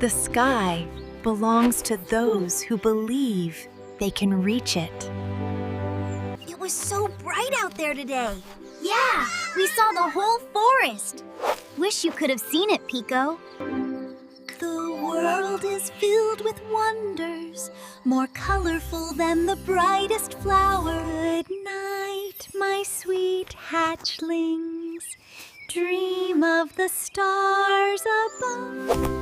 The sky belongs to those who believe they can reach it. It was so bright out there today. Yeah, we saw the whole forest. Wish you could have seen it, Piko. The world is filled with wonders, more colorful than the brightest flower. Good night, my sweet hatchlings. Dream of the stars above.